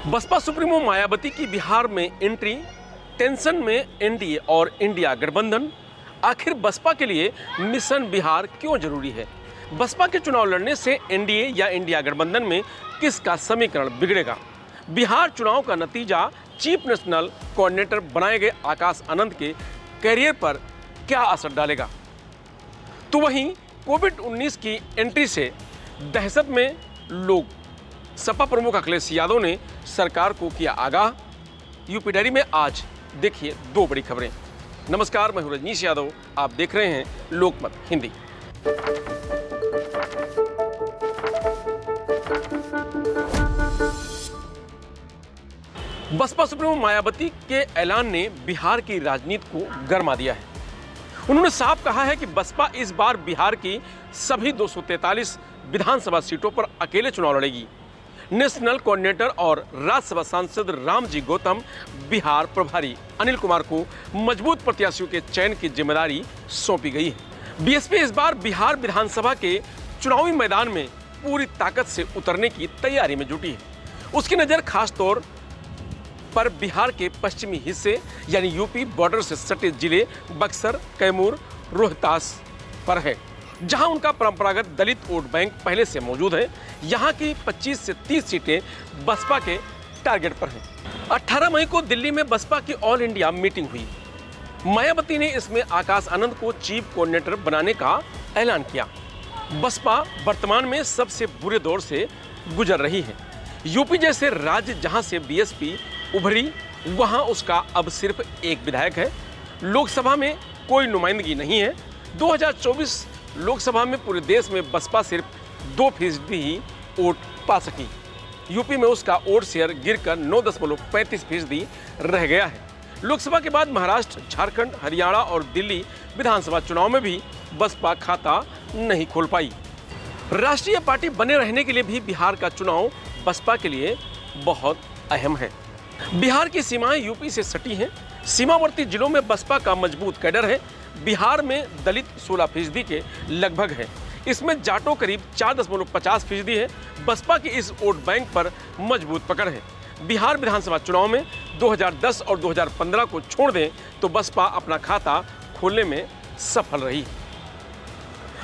Baspa supremo Mayawati की बिहार में entry, tension में एनडीए और इंडिया गठबंधन। आखिर बसपा के लिए मिशन बिहार क्यों जरूरी है? बसपा के चुनाव लड़ने से एनडीए या इंडिया गठबंधन में किसका समीकरण बिगड़ेगा? बिहार चुनाव का नतीजा चीफ नेशनल कोऑर्डिनेटर बनाए गए आकाश आनंद के कैरियर पर क्या असर डालेगा? तो वहीं कोविड-19 की एंट्री से दहशत में लोग। सपा प्रमुख अखिलेश यादव ने सरकार को किया आगाह। यूपी डायरी में आज देखिए दो बड़ी खबरें। नमस्कार, मैं हूं रजनीश यादव, आप देख रहे हैं लोकमत हिंदी। बसपा सुप्रीमो मायावती के ऐलान ने बिहार की राजनीति को गरमा दिया है। उन्होंने साफ कहा है कि बसपा इस बार बिहार की सभी 243 विधानसभा सीटों पर अकेले चुनाव लड़ेगी। नेशनल कोऑर्डिनेटर और राज्यसभा सांसद रामजी गौतम बिहार प्रभारी अनिल कुमार को मजबूत प्रत्याशियों के चयन की जिम्मेदारी सौंपी गई है। बीएसपी इस बार बिहार विधानसभा के चुनावी मैदान में पूरी ताकत से उतरने की तैयारी में जुटी है। उसकी नजर खास तौर पर बिहार के पश्चिमी हिस्से यानी यूपी बॉर्डर से सटे जिले बक्सर, कैमूर, रोहतास पर है, जहां उनका परंपरागत दलित वोट बैंक पहले से मौजूद है। यहां की 25 से 30 सीटें बसपा के टारगेट पर हैं। 18 मई को दिल्ली में बसपा की ऑल इंडिया मीटिंग हुई। मायावती ने इसमें आकाश आनंद को चीफ कोऑर्डिनेटर बनाने का ऐलान किया। बसपा वर्तमान में सबसे बुरे दौर से गुजर रही है। यूपी जैसे राज्य जहां से बीएसपी उभरी, वहां उसका अब सिर्फ एक विधायक है। लोकसभा में कोई नुमाइंदगी नहीं है। 2024 लोकसभा में पूरे देश में बसपा सिर्फ 2% ही वोट पा सकी। यूपी में उसका वोट शेयर गिरकर 9.35% रह गया है। लोकसभा के बाद महाराष्ट्र, झारखंड, हरियाणा और दिल्ली विधानसभा चुनाव में भी बसपा खाता नहीं खोल पाई। राष्ट्रीय पार्टी बने रहने के लिए भी बिहार का चुनाव बसपा के लिए बहुत अहम है। बिहार की सीमाएं यूपी से सटी हैं। सीमावर्ती जिलों में बसपा का मजबूत कैडर है। बिहार में दलित 16% के लगभग है। इसमें जाटों करीब 4.50% है। बसपा की इस वोट बैंक पर मजबूत पकड़ है। बिहार विधानसभा चुनाव में 2010 और 2015 को छोड़ दें तो बसपा अपना खाता खोलने में सफल रही।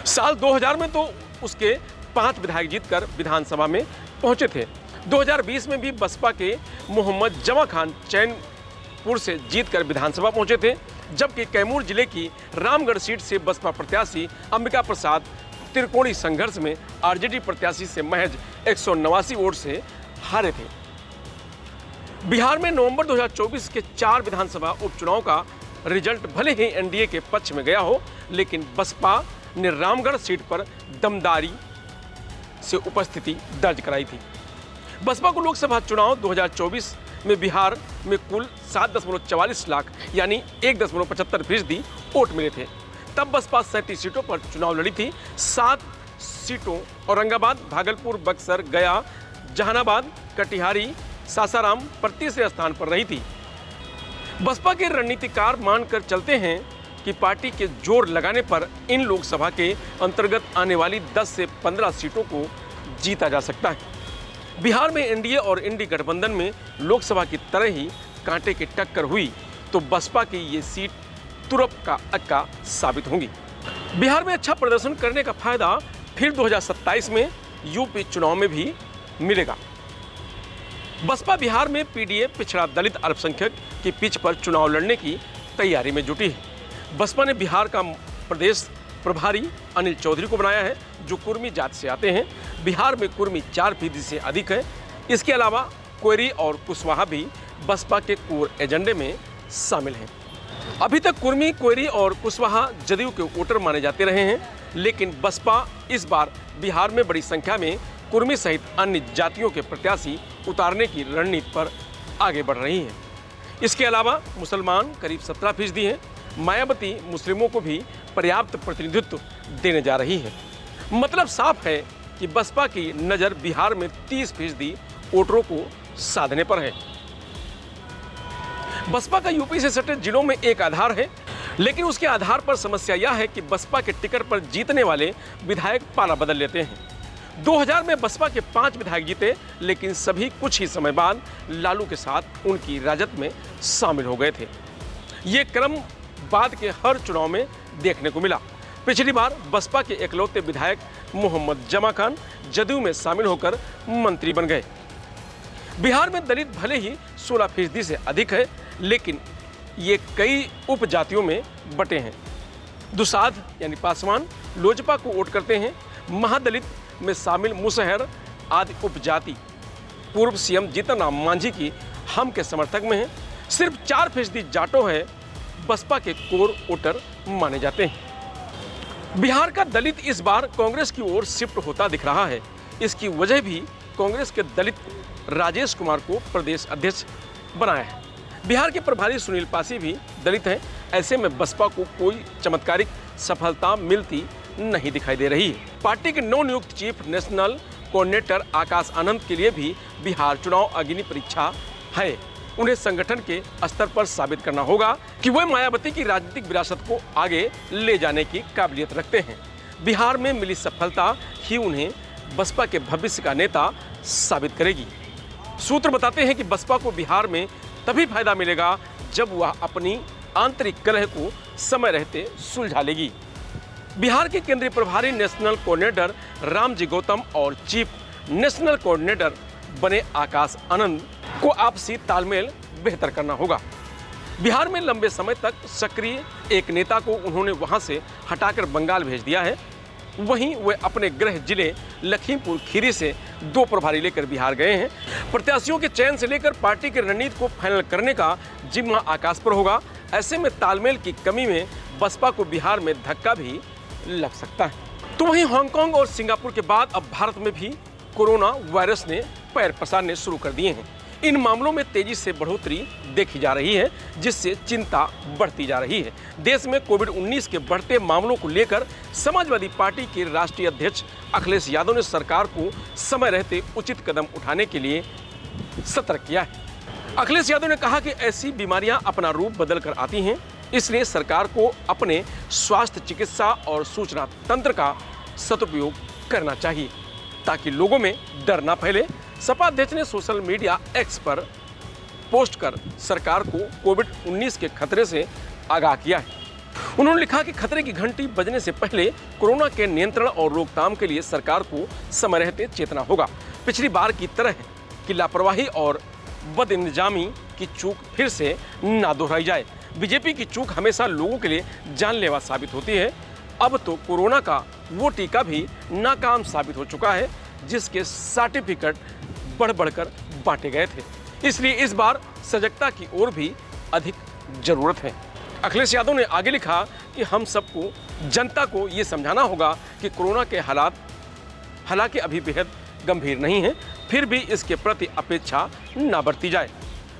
साल 2000 में तो उसके 5 विधायक जीतकर विधानसभा में पहुंचे थे। 2020 में भी बसपा के मोहम्मद जमा खान चैनपुर से जीतकर विधानसभा पहुंचे थे, जबकि कैमूर जिले की रामगढ़ सीट से बसपा प्रत्याशी अंबिका प्रसाद त्रिकोणीय संघर्ष में आरजेडी प्रत्याशी से महज 189 वोट से हारे थे। बिहार में नवंबर 2024 के 4 विधानसभा उपचुनाव का रिजल्ट भले ही एनडीए के पक्ष में गया हो, लेकिन बसपा ने रामगढ़ सीट पर दमदारी से उपस्थिति दर्ज कराई थी। बसपा को लोकसभा चुनाव 2024 में बिहार में कुल 7.44 लाख यानी 1.75% वोट मिले थे। तब बसपा 37 सीटों पर चुनाव लड़ी थी। 7 सीटों औरंगाबाद, भागलपुर, बक्सर, गया, जहानाबाद, कटिहारी, सासाराम पर तीसरे स्थान पर रही थी। बसपा के रणनीतिकार मानकर चलते हैं कि पार्टी के जोर लगाने पर इन लोकसभा के अंतर्गत आने वाली 10 से 15 सीटों को जीता जा सकता है। बिहार में एनडीए और इंडी गठबंधन में लोकसभा की तरह ही कांटे की टक्कर हुई तो बसपा की ये सीट तुरप का अक्का साबित होंगी। बिहार में अच्छा प्रदर्शन करने का फायदा फिर 2027 में यूपी चुनाव में भी मिलेगा। बसपा बिहार में पीडीए पिछड़ा दलित अल्पसंख्यक की पिच पर चुनाव लड़ने की तैयारी में जुटी है। बसपा ने बिहार का प्रदेश प्रभारी अनिल चौधरी को बनाया है, जो कुर्मी जात से आते हैं। बिहार में कुर्मी 4% से अधिक है। इसके अलावा कोयरी और कुशवाहा भी बसपा के कोर एजेंडे में शामिल हैं। अभी तक कुर्मी, कोयरी और कुशवाहा जदयू के वोटर माने जाते रहे हैं, लेकिन बसपा इस बार बिहार में बड़ी संख्या में कुर्मी सहित अन्य जातियों के प्रत्याशी उतारने की रणनीति पर आगे बढ़ रही है। इसके अलावा मुसलमान करीब 17% हैं। मायावती मुस्लिमों को भी पर्याप्त प्रतिनिधित्व देने जा रही है। मतलब साफ है कि बसपा की नज़र बिहार में 30% वोटरों को साधने पर है। बसपा का यूपी से सटे जिलों में एक आधार है, लेकिन उसके आधार पर समस्या यह है कि बसपा के टिकट पर जीतने वाले विधायक पाला बदल लेते हैं। 2000 में बसपा के 5 विधायक जीते, लेकिन सभी कुछ ही समय बाद लालू के साथ उनकी राजद में शामिल हो गए थे। ये क्रम बाद के हर चुनाव में देखने को मिला। पिछली बार बसपा के इकलौते विधायक मोहम्मद जमा खान जदयू में शामिल होकर मंत्री बन गए। बिहार में दलित भले ही 16% से अधिक है, लेकिन ये कई उपजातियों में बटे हैं। दुसाध यानी पासवान लोजपा को वोट करते हैं। महादलित में शामिल मुसहर आदि उपजाति पूर्व सीएम जीतन राम मांझी की हम के समर्थक में हैं। सिर्फ 4% जाटो है बसपा के कोर वोटर माने जाते हैं। बिहार का दलित इस बार कांग्रेस की ओर शिफ्ट होता दिख रहा है। इसकी वजह भी कांग्रेस के दलित राजेश कुमार को प्रदेश अध्यक्ष बनाया है। बिहार के प्रभारी सुनील पासी भी दलित हैं। ऐसे में बसपा को कोई चमत्कारिक सफलता मिलती नहीं दिखाई दे रही है। पार्टी के नवनियुक्त chief national coordinator Akash Anand के लिए भी बिहार चुनाव अग्नि परीक्षा है। उन्हें संगठन के स्तर पर साबित करना होगा कि वे मायावती की राजनीतिक विरासत को आगे ले जाने की काबिलियत रखते हैं। बिहार में मिली सफलता ही उन्हें बसपा के भविष्य का नेता साबित करेगी। सूत्र बताते हैं कि बसपा को बिहार में तभी फायदा मिलेगा जब वह अपनी आंतरिक कलह को समय रहते सुलझा लेगी। बिहार के केंद्रीय प्रभारी नेशनल कोऑर्डिनेटर रामजी गौतम और चीफ नेशनल कोऑर्डिनेटर बने आकाश आनंद को आपसी तालमेल बेहतर करना होगा। बिहार में लंबे समय तक सक्रिय एक नेता को उन्होंने वहां से हटाकर बंगाल भेज दिया है। वहीं वे अपने गृह जिले लखीमपुर खीरी से 2 प्रभारी लेकर बिहार गए हैं। प्रत्याशियों के चयन से लेकर पार्टी की रणनीति को फाइनल करने का जिम्मा आकाश पर होगा। ऐसे में तालमेल की कमी में बसपा को बिहार में धक्का भी लग सकता है। तो वहीं हांगकांग और सिंगापुर के बाद अब भारत में भी कोरोना वायरस ने पैर पसारने शुरू कर दिए हैं। इन मामलों में तेजी से बढ़ोतरी देखी जा रही है, जिससे चिंता बढ़ती जा रही है। देश में कोविड-19 के बढ़ते मामलों को लेकर समाजवादी पार्टी के राष्ट्रीय अध्यक्ष अखिलेश यादव ने सरकार को समय रहते उचित कदम उठाने के लिए सतर्क किया है। अखिलेश यादव ने कहा कि ऐसी बीमारियां अपना रूप बदल कर आती हैं, इसलिए सरकार को अपने स्वास्थ्य, चिकित्सा और सूचना तंत्र का सदुपयोग करना चाहिए ताकि लोगों में डर न फैले। सपा अध्यक्ष ने सोशल मीडिया एक्स पर पोस्ट कर सरकार को कोविड-19 के खतरे से आगाह किया है। उन्होंने लिखा कि खतरे की घंटी बजने से पहले कोरोना के नियंत्रण और रोकथाम के लिए सरकार को समय रहते चेतना होगा। पिछली बार की तरह की लापरवाही और बदइंतजामी की चूक फिर से ना दोहराई जाए। बीजेपी की चूक हमेशा लोगों के लिए जानलेवा साबित होती है। अब तो कोरोना का वो टीका भी नाकाम साबित हो चुका है जिसके सर्टिफिकेट बढ़ बढ़कर बांटे गए थे। इसलिए इस बार सजगता की ओर भी अधिक जरूरत है। अखिलेश यादव ने आगे लिखा कि हम सबको जनता को ये समझाना होगा कि कोरोना के हालात हालांकि अभी बेहद गंभीर नहीं है, फिर भी इसके प्रति अपेक्षा न बरती जाए।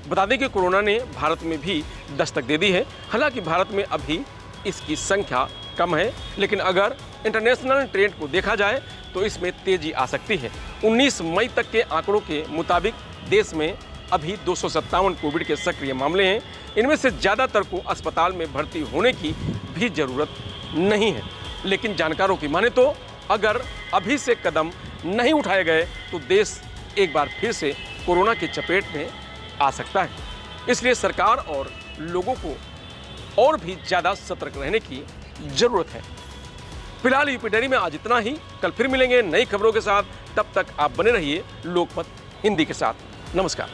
बता दें कि कोरोना ने भारत में भी दस्तक दे दी है। हालांकि भारत में अभी इसकी संख्या कम है, लेकिन अगर इंटरनेशनल ट्रेंड को देखा जाए तो इसमें तेजी आ सकती है। 19 मई तक के आंकड़ों के मुताबिक देश में अभी 257 कोविड के सक्रिय मामले हैं। इनमें से ज़्यादातर को अस्पताल में भर्ती होने की भी ज़रूरत नहीं है। लेकिन जानकारों की माने तो अगर अभी से कदम नहीं उठाए गए तो देश एक बार फिर से कोरोना की चपेट में आ सकता है। इसलिए सरकार और लोगों को और भी ज़्यादा सतर्क रहने की ज़रूरत है। फिलहाल यूपी डायरी में आज इतना ही। कल फिर मिलेंगे नई खबरों के साथ। तब तक आप बने रहिए लोकमत हिंदी के साथ। नमस्कार।